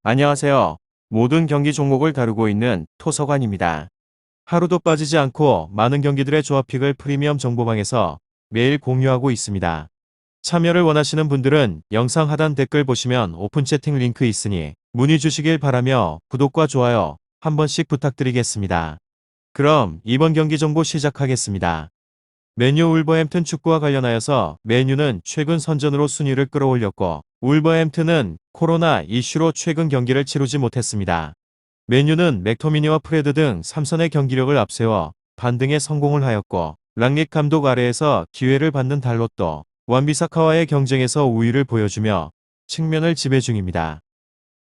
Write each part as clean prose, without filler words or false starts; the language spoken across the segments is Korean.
안녕하세요. 모든 경기 종목을 다루고 있는 토서관입니다. 하루도 빠지지 않고 많은 경기들의 조합픽을 프리미엄 정보방에서 매일 공유하고 있습니다. 참여를 원하시는 분들은 영상 하단 댓글 보시면 오픈 채팅 링크 있으니 문의 주시길 바라며 구독과 좋아요 한 번씩 부탁드리겠습니다. 그럼 이번 경기 정보 시작하겠습니다. 맨유 울버햄튼 축구와 관련하여서 맨유는 최근 선전으로 순위를 끌어올렸고 울버햄튼은 코로나 이슈로 최근 경기를 치르지 못했습니다. 맨유는 맥토미니와 프레드 등 3선의 경기력을 앞세워 반등에 성공을 하였고 랑닉 감독 아래에서 기회를 받는 달롯도 완비사카와의 경쟁에서 우위를 보여주며 측면을 지배 중입니다.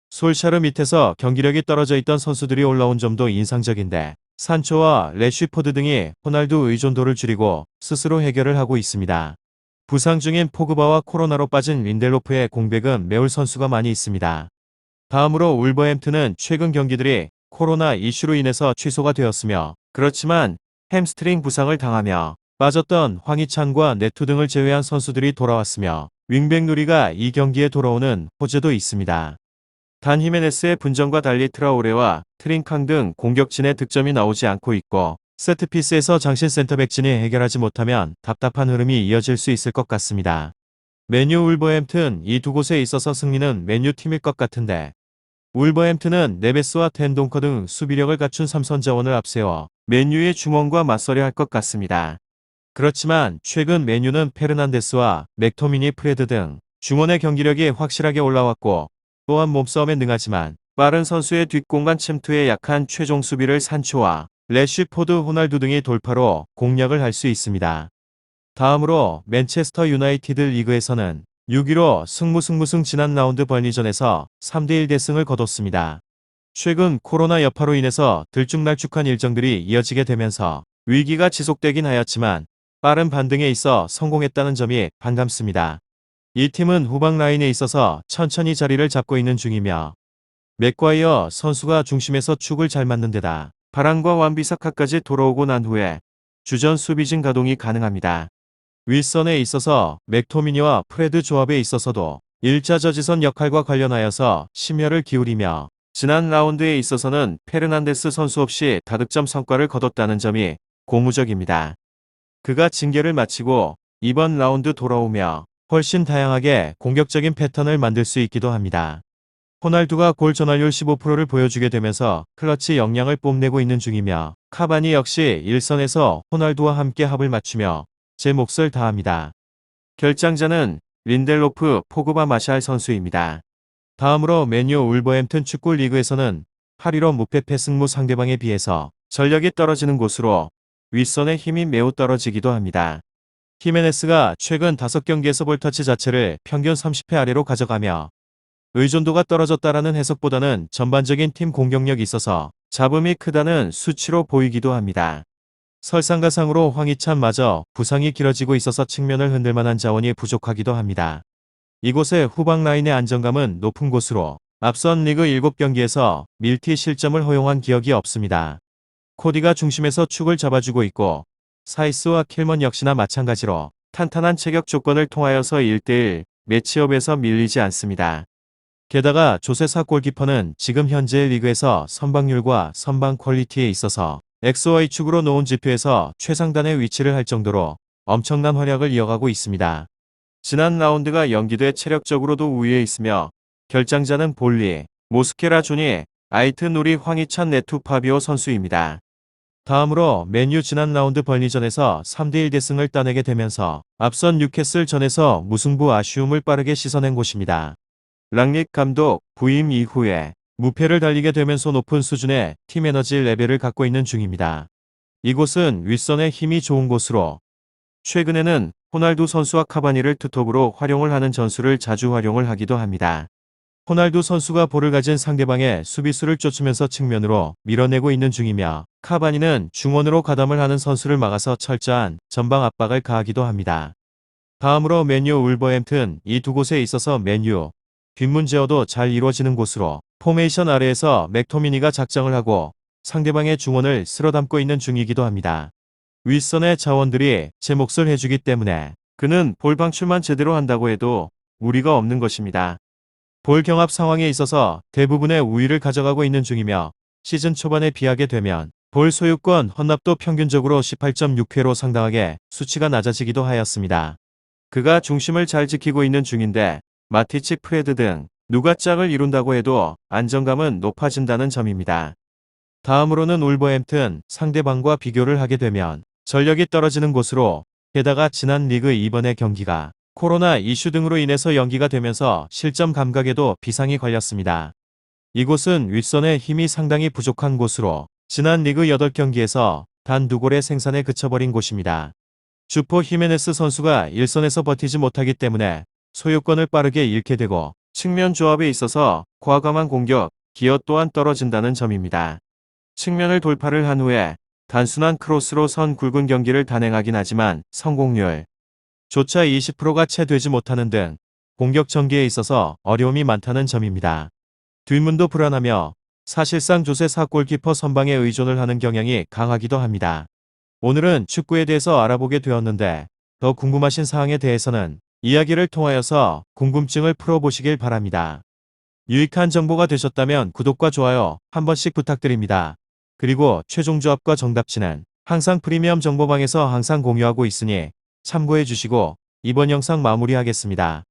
솔샤르 밑에서 경기력이 떨어져 있던 선수들이 올라온 점도 인상적인데 산초와 래쉬포드 등이 호날두 의존도를 줄이고 스스로 해결을 하고 있습니다. 부상 중인 포그바와 코로나로 빠진 린델로프의 공백은 메울 선수가 많이 있습니다. 다음으로 울버햄튼은 최근 경기들이 코로나 이슈로 인해서 취소가 되었으며 그렇지만 햄스트링 부상을 당하며 빠졌던 황희찬과 네투 등을 제외한 선수들이 돌아왔으며 윙백 누리가 이 경기에 돌아오는 호재도 있습니다. 단 히메네스의 분전과 달리 트라오레와 트링캉 등 공격진의 득점이 나오지 않고 있고 세트피스에서 장신 센터백진이 해결하지 못하면 답답한 흐름이 이어질 수 있을 것 같습니다. 맨유 울버햄튼 이 두 곳에 있어서 승리는 맨유 팀일 것 같은데 울버햄튼은 네베스와 텐동커 등 수비력을 갖춘 3선 자원을 앞세워 맨유의 중원과 맞서려 할 것 같습니다. 그렇지만 최근 맨유는 페르난데스와 맥토미니 프레드 등 중원의 경기력이 확실하게 올라왔고 또한 몸싸움에 능하지만 빠른 선수의 뒷공간 침투에 약한 최종 수비를 산초와 래쉬포드 호날두 등이 돌파로 공략을 할 수 있습니다. 다음으로 맨체스터 유나이티드 리그에서는 6위로 승무승무승 지난 라운드 벌리전에서 3대1 대승을 거뒀습니다. 최근 코로나 여파로 인해서 들쭉날쭉한 일정들이 이어지게 되면서 위기가 지속되긴 하였지만 빠른 반등에 있어 성공했다는 점이 반갑습니다. 이 팀은 후방 라인에 있어서 천천히 자리를 잡고 있는 중이며 맥과이어 선수가 중심에서 축을 잘 맞는 데다 바란과 완비사카까지 돌아오고 난 후에 주전 수비진 가동이 가능합니다. 윗선에 있어서 맥토미니와 프레드 조합에 있어서도 일자저지선 역할과 관련하여서 심혈을 기울이며 지난 라운드에 있어서는 페르난데스 선수 없이 다득점 성과를 거뒀다는 점이 고무적입니다. 그가 징계를 마치고 이번 라운드 돌아오며 훨씬 다양하게 공격적인 패턴을 만들 수 있기도 합니다. 호날두가 골 전환율 15%를 보여주게 되면서 클러치 역량을 뽐내고 있는 중이며 카바니 역시 일선에서 호날두와 함께 합을 맞추며 제 몫을 다합니다. 결장자는 린델로프 포그바 마샬 선수입니다. 다음으로 맨유 울버햄튼 축구 리그에서는 8위로 무패패 승무 상대방에 비해서 전력이 떨어지는 곳으로 윗선의 힘이 매우 떨어지기도 합니다. 히메네스가 최근 5경기에서 볼터치 자체를 평균 30회 아래로 가져가며 의존도가 떨어졌다라는 해석보다는 전반적인 팀 공격력이 있어서 잡음이 크다는 수치로 보이기도 합니다. 설상가상으로 황희찬마저 부상이 길어지고 있어서 측면을 흔들 만한 자원이 부족하기도 합니다. 이곳의 후방 라인의 안정감은 높은 곳으로 앞선 리그 7경기에서 밀티 실점을 허용한 기억이 없습니다. 코디가 중심에서 축을 잡아주고 있고 사이스와 킬먼 역시나 마찬가지로 탄탄한 체격 조건을 통하여서 1대1 매치업에서 밀리지 않습니다. 게다가 조세사 골키퍼는 지금 현재 리그에서 선방률과 선방 퀄리티에 있어서 XY축으로 놓은 지표에서 최상단의 위치를 할 정도로 엄청난 활약을 이어가고 있습니다. 지난 라운드가 연기돼 체력적으로도 우위에 있으며 결장자는 볼리, 모스케라 주니, 아이트 누리 황희찬 네투 파비오 선수입니다. 다음으로 맨유 지난 라운드 벌리전에서 3대1 대승을 따내게 되면서 앞선 뉴캐슬 전에서 무승부 아쉬움을 빠르게 씻어낸 곳입니다. 랑닉 감독 부임 이후에 무패를 달리게 되면서 높은 수준의 팀 에너지 레벨을 갖고 있는 중입니다. 이곳은 윗선의 힘이 좋은 곳으로 최근에는 호날두 선수와 카바니를 투톱으로 활용을 하는 전술을 자주 활용을 하기도 합니다. 호날두 선수가 볼을 가진 상대방의 수비수를 쫓으면서 측면으로 밀어내고 있는 중이며 카바니는 중원으로 가담을 하는 선수를 막아서 철저한 전방 압박을 가하기도 합니다. 다음으로 맨유 울버햄튼 이 두 곳에 있어서 맨유 뒷문 제어도 잘 이루어지는 곳으로 포메이션 아래에서 맥토미니가 작정을 하고 상대방의 중원을 쓸어담고 있는 중이기도 합니다. 윗선의 자원들이 제 몫을 해주기 때문에 그는 볼 방출만 제대로 한다고 해도 무리가 없는 것입니다. 볼 경합 상황에 있어서 대부분의 우위를 가져가고 있는 중이며 시즌 초반에 비하게 되면 볼 소유권 헌납도 평균적으로 18.6회로 상당하게 수치가 낮아지기도 하였습니다. 그가 중심을 잘 지키고 있는 중인데 마티치 프레드 등 누가 짝을 이룬다고 해도 안정감은 높아진다는 점입니다. 다음으로는 울버햄튼 상대방과 비교를 하게 되면 전력이 떨어지는 곳으로 게다가 지난 리그 이번의 경기가 코로나 이슈 등으로 인해서 연기가 되면서 실점 감각에도 비상이 걸렸습니다. 이곳은 윗선의 힘이 상당히 부족한 곳으로 지난 리그 8경기에서 단 2골의 생산에 그쳐버린 곳입니다. 주포 히메네스 선수가 일선에서 버티지 못하기 때문에 소유권을 빠르게 잃게 되고 측면 조합에 있어서 과감한 공격, 기여 또한 떨어진다는 점입니다. 측면을 돌파를 한 후에 단순한 크로스로 선 굵은 경기를 단행하긴 하지만 성공률 조차 20%가 채 되지 못하는 등 공격 전개에 있어서 어려움이 많다는 점입니다. 뒷문도 불안하며 사실상 조세4 골키퍼 선방에 의존을 하는 경향이 강하기도 합니다. 오늘은 축구에 대해서 알아보게 되었는데 더 궁금하신 사항에 대해서는 이야기를 통하여서 궁금증을 풀어보시길 바랍니다. 유익한 정보가 되셨다면 구독과 좋아요 한 번씩 부탁드립니다. 그리고 최종 조합과 정답치는 항상 프리미엄 정보방에서 항상 공유하고 있으니 참고해 주시고 이번 영상 마무리하겠습니다.